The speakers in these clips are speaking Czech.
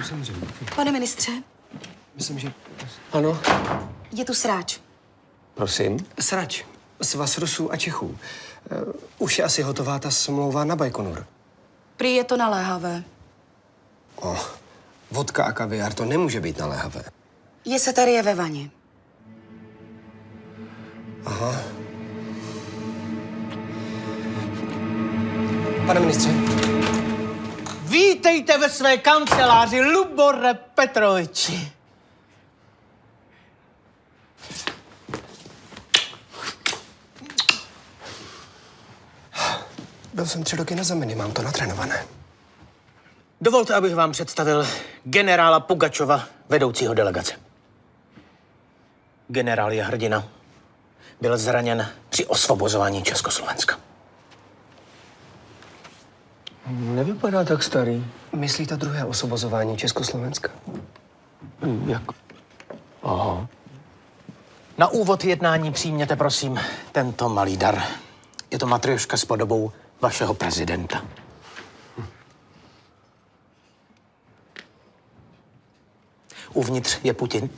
Samozřejmě. Pane ministře, Myslím, že... Ano, je tu sráč. prosím. Srač. Svaz Rusů a Čechů. Už je asi hotová ta smlouva na Bajkonur. Prý je to naléhavé. Vodka a kaviár, to nemůže být naléhavé. Je se tady ve vaně. Pane ministře, Vítejte ve své kanceláři, Lubore Petroviči. byl jsem 3 roky na zemi, mám to natrénované. Dovolte, abych vám představil generála Pugačova, vedoucího delegace. Generál je hrdina. Byl zraněn při osvobozování Československa. Nevypadá tak starý. Myslíte druhé osvobozování Československa? Jak? Aha. Na úvod jednání přijměte, prosím, tento malý dar. Je to matrioška s podobou vašeho prezidenta. Uvnitř je Putin.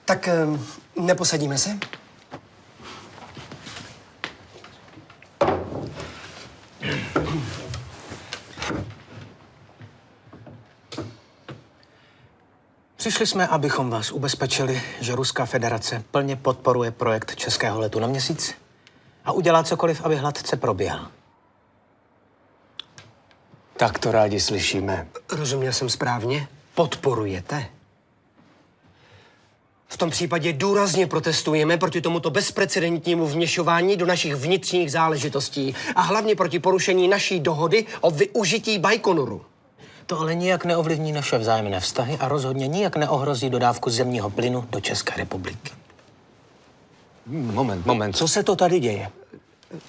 Tak neposadíme se? Přišli jsme, abychom vás ubezpečili, že Ruská federace plně podporuje projekt českého letu na Měsíc a udělá cokoliv, aby hladce proběhl. Tak to rádi slyšíme. Rozuměl jsem správně? Podporujete? V tom případě důrazně protestujeme proti tomuto bezprecedentnímu vměšování do našich vnitřních záležitostí a hlavně proti porušení naší dohody o využití Bajkonuru. To ale nijak neovlivní naše vzájemné vztahy a rozhodně nijak neohrozí dodávku zemního plynu do České republiky. Moment, co se to tady děje?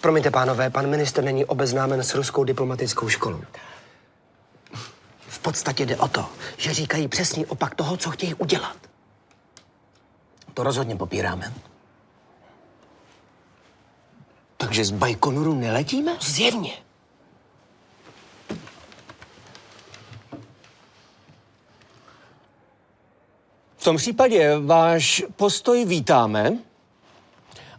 Promiňte, pánové, pan ministr není obeznámen s ruskou diplomatickou školou. V podstatě jde o to, že říkají přesný opak toho, co chtějí udělat. To rozhodně popíráme. Takže z Bajkonuru neletíme? Zjevně. V tom případě váš postoj vítáme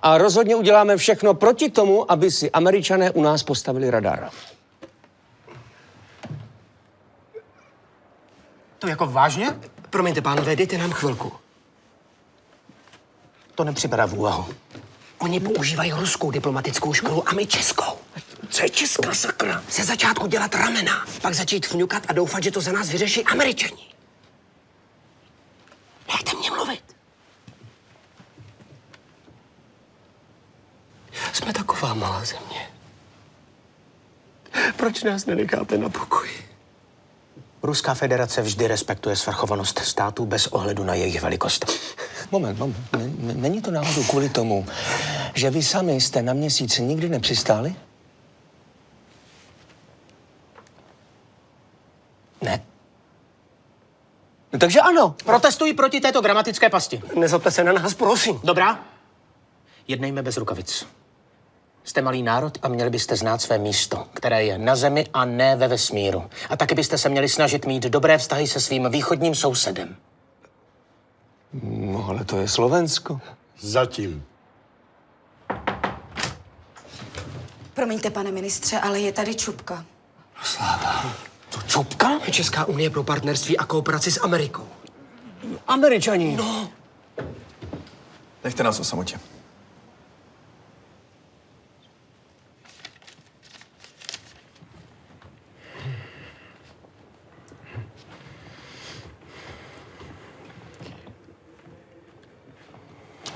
a rozhodně uděláme všechno proti tomu, aby si Američané u nás postavili radar. To jako vážně? Promiňte, pánové, dejte nám chvilku. To nepřipadá v úvahu. Oni používají ruskou diplomatickou školu a my českou. Co je česká, sakra? Ze začátku dělat ramena, pak začít fňukat a doufat, že to za nás vyřeší Američani. Nechte mě mluvit. Jsme taková malá země. Proč nás nenecháte na pokoji? Ruská federace vždy respektuje svrchovanost států bez ohledu na jejich velikost. Moment. Není to náhodou kvůli tomu, že vy sami jste na Měsíc nikdy nepřistáli? Ne. No, takže ano. Protestuji proti této gramatické pasti. Nezlobte se na nás, prosím. Dobrá? Jednejme bez rukavic. Jste malý národ a měli byste znát své místo, které je na zemi a ne ve vesmíru. A taky byste se měli snažit mít dobré vztahy se svým východním sousedem. No, ale to je Slovensko. Zatím. Promiňte, pane ministře, ale je tady Čupka. To Čupka? Česká unie pro partnerství a kooperaci s Amerikou. Američani. No. Nechte nás o samotě.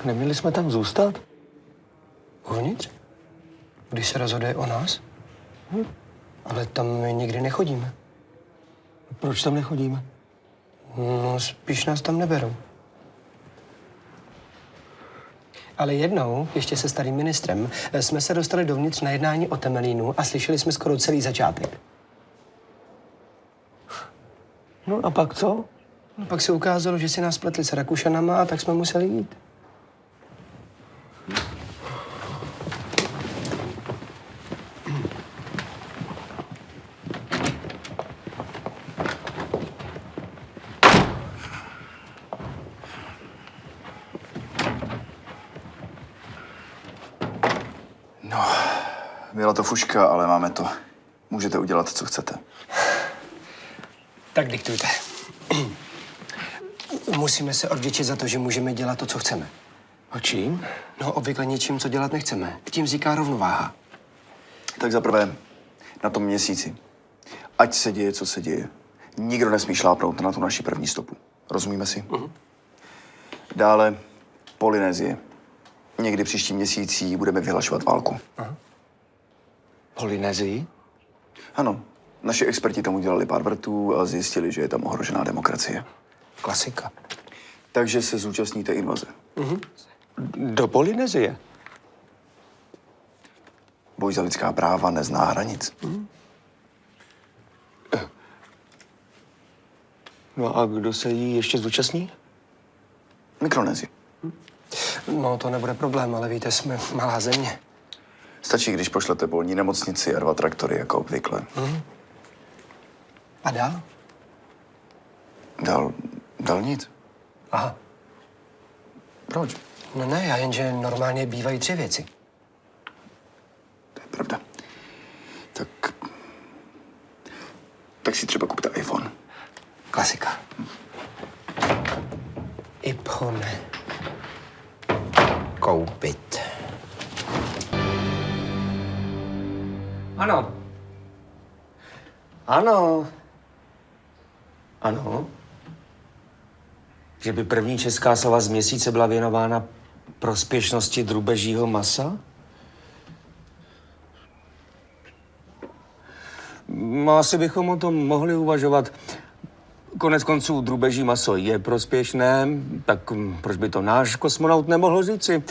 Neměli jsme tam zůstat? Uvnitř? Když se rozhoduje o nás? Ale tam my nikdy nechodíme. Proč tam nechodíme? No, spíš nás tam neberou. Ale jednou, ještě se starým ministrem, jsme se dostali dovnitř na jednání o Temelínu a slyšeli jsme skoro celý začátek. No a pak co? No, pak se ukázalo, že si nás pletli s Rakušanama a tak jsme museli jít. Byla to fuška, ale máme to. Můžete udělat, co chcete. Tak diktujte. Musíme se odvděčit za to, že můžeme dělat to, co chceme. A čím? No, obvykle něčím, co dělat nechceme. Tím vzniká rovnováha. Tak zaprvé, na tom měsíci, ať se děje, co se děje, nikdo nesmí šlápnout na tu naši první stopu. Rozumíme si? Dále Polynésie. Někdy příští měsící budeme vyhlašovat válku. Polynezii? Ano, naši experti tomu dělali pár vrtů a zjistili, že je tam ohrožená demokracie. Klasika. Takže se zúčastníte invaze. Do Polynezie? Boj za lidská práva nezná hranic. No a kdo se jí ještě zúčastní? Mikronézie. No, to nebude problém, ale víte, jsme malá země. Stačí, když pošlete polní nemocnici a 2 traktory, jako obvykle. A dál? Dál nic. Aha. Proč? No ne, já jenže normálně bývají 3 věci. To je pravda. Tak si třeba kupte iPhone. Klasika. iPhone. Koupit. Ano. Ano. Ano. Že by první česká slava z měsíce byla věnována prospěšnosti drůbežího masa? No, asi bychom o tom mohli uvažovat. Konec konců drůbeží maso je prospěšné, tak proč by to náš kosmonaut nemohl říci?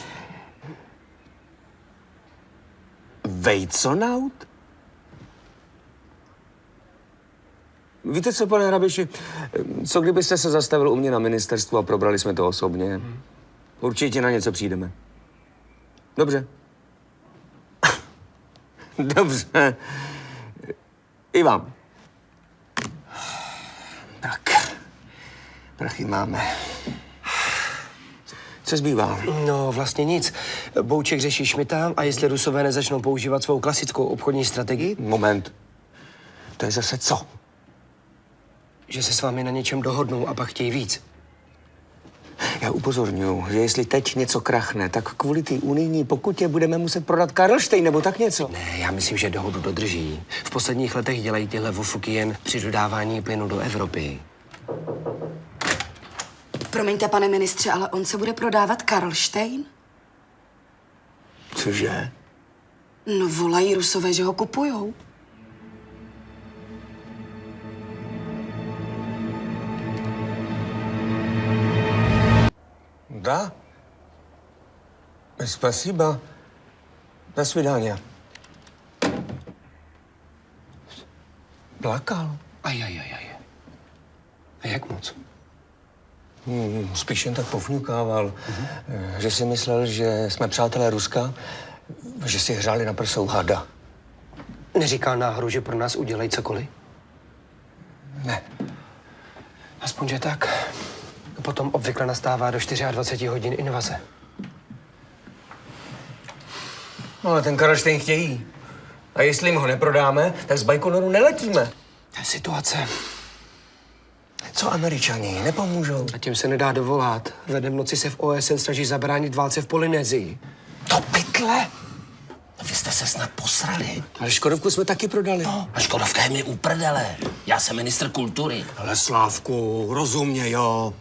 Vejconaut? Víte co, pane Hrabiši, co kdybyste se zastavil u mě na ministerstvu a probrali jsme to osobně? Určitě na něco přijdeme. Dobře. Dobře. I vám. Tak. Prachy máme. Co zbývá? No, vlastně nic. Bouček řeší Šmita a jestli Rusové nezačnou používat svou klasickou obchodní strategii, Moment. To je zase co? že se s vámi na něčem dohodnou a pak chtějí víc. Já upozorňuji, že jestli teď něco krachne, tak kvůli té unijní pokutě budeme muset prodat Karlštejn nebo tak něco. Ne, já myslím, že dohodu dodrží. V posledních letech dělají tyhle vofuky jen při dodávání plynu do Evropy. Promiňte, pane ministře, ale on se bude prodávat Karlštejn? Cože? No, volají Rusové, že ho kupujou. Да. Спасибо. До свидания. Plakal? Aj. A jak moc? Spíš jen tak povňukával, že si myslel, že jsme přátelé Ruska, že si hřáli na prsou hada. Neříkal náhodou, že pro nás udělají cokoliv? Ne. Aspoň, že tak. Potom obvykle nastává do 24 hodin invaze. No, ale ten Karlštejn chtějí. A jestli jim ho neprodáme, tak z Bajkonoru neletíme. To je situace. Co Američani, nepomůžou? A tím se nedá dovolat. Vedem noci se v OSN snaží zabránit válce v Polynezii. To pytle! Vy jste se snad posrali. Ale Škodovku jsme taky prodali. No, a Škodovka je mi uprdele. Já jsem ministr kultury. Ale Slávku, rozumně, jo.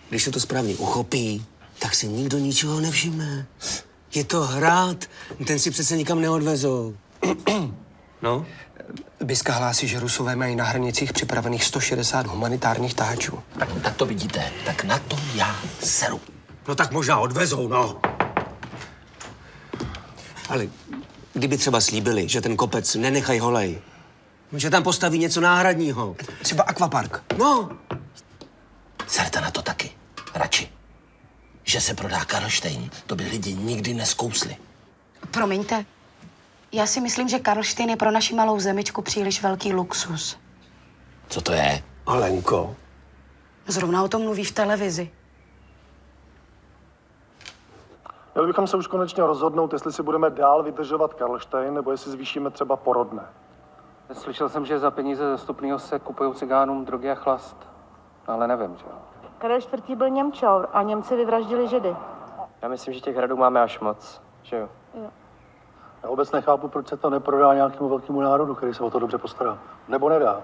Když se to správně uchopí, tak si nikdo ničeho nevšimne. Je to hrát, ten si přece nikam neodvezou. No? Biska hlásí, že Rusové mají na hranicích připravených 160 humanitárních tahačů. Tak to vidíte, tak na to já seru. No tak možná odvezou, no. Ale kdyby třeba slíbili, že ten kopec nenechají holej, že tam postaví něco náhradního. Třeba akvapark. No, Serte na to taky, radši. Že se prodá Karlštejn, to by lidi nikdy neskousli. Promiňte, já si myslím, že Karlštejn je pro naši malou zemičku příliš velký luxus. Co to je? Alenko. Zrovna o tom mluví v televizi. Měli bychom se už konečně rozhodnout, jestli si budeme dál vydržovat Karlštejn, nebo jestli zvýšíme třeba Porodné. Slyšel jsem, že za peníze zastupného se kupují cigánům drogy a chlast. Ale nevím, že jo. Karel IV. Byl Němčor a Němci vyvraždili Židy. Já myslím, že těch hradů máme až moc, že jo. Já vůbec nechápu, proč se to neprodá nějakému velkému národu, který se o to dobře postará. Nebo nedá.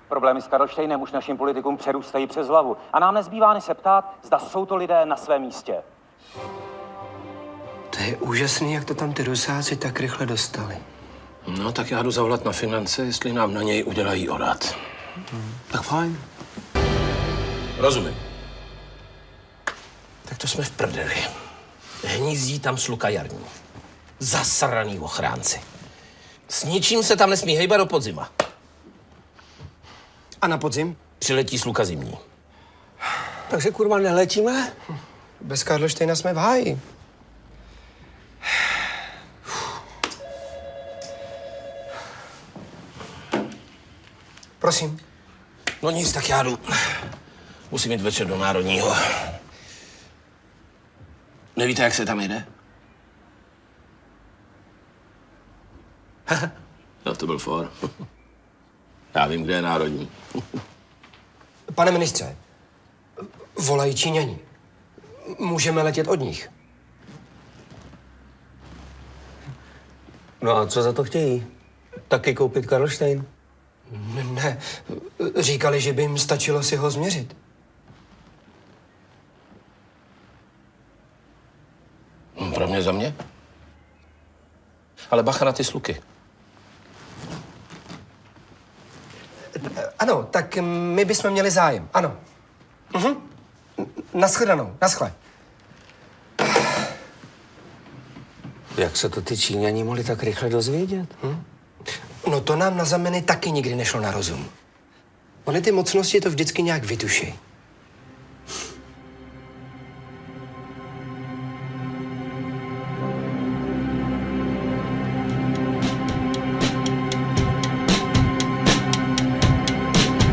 Problémy s Karlštejnem už našim politikům přerůstají přes hlavu. A nám nezbývá než se ptát, zda jsou to lidé na svém místě. To je úžasný, jak to tam ty Rusáci tak rychle dostali. No, tak já jdu zavolat na finance, jestli nám na něj udělají odhad. Tak fajn. Rozumím. Tak to jsme v prdeli. Hnízdí tam sluka jarní. Zasraný ochránci. S ničím se tam nesmí hejbat do podzima. A na podzim? Přiletí sluka zimní. Takže kurva neletíme? Bez Karlštejna jsme v háji. Prosím. No nic, tak já jdu. Musím jít večer do Národního. Nevíte, jak se tam jede? No, to byl for. Já vím, kde je Národní. Pane ministře, volají Číňani. Můžeme letět od nich. No a co za to chtějí? Taky koupit Karlštejn? Ne, říkali, že by jim stačilo si ho změřit. Pro mě za mě? Ale bacha na ty sluky. Ano, tak my bychom měli zájem, ano. Naschledanou, naschle. Jak se to ty Číňani mohli tak rychle dozvědět? No to nám na zameny taky nikdy nešlo na rozum. Ony ty mocnosti to vždycky nějak vytuší.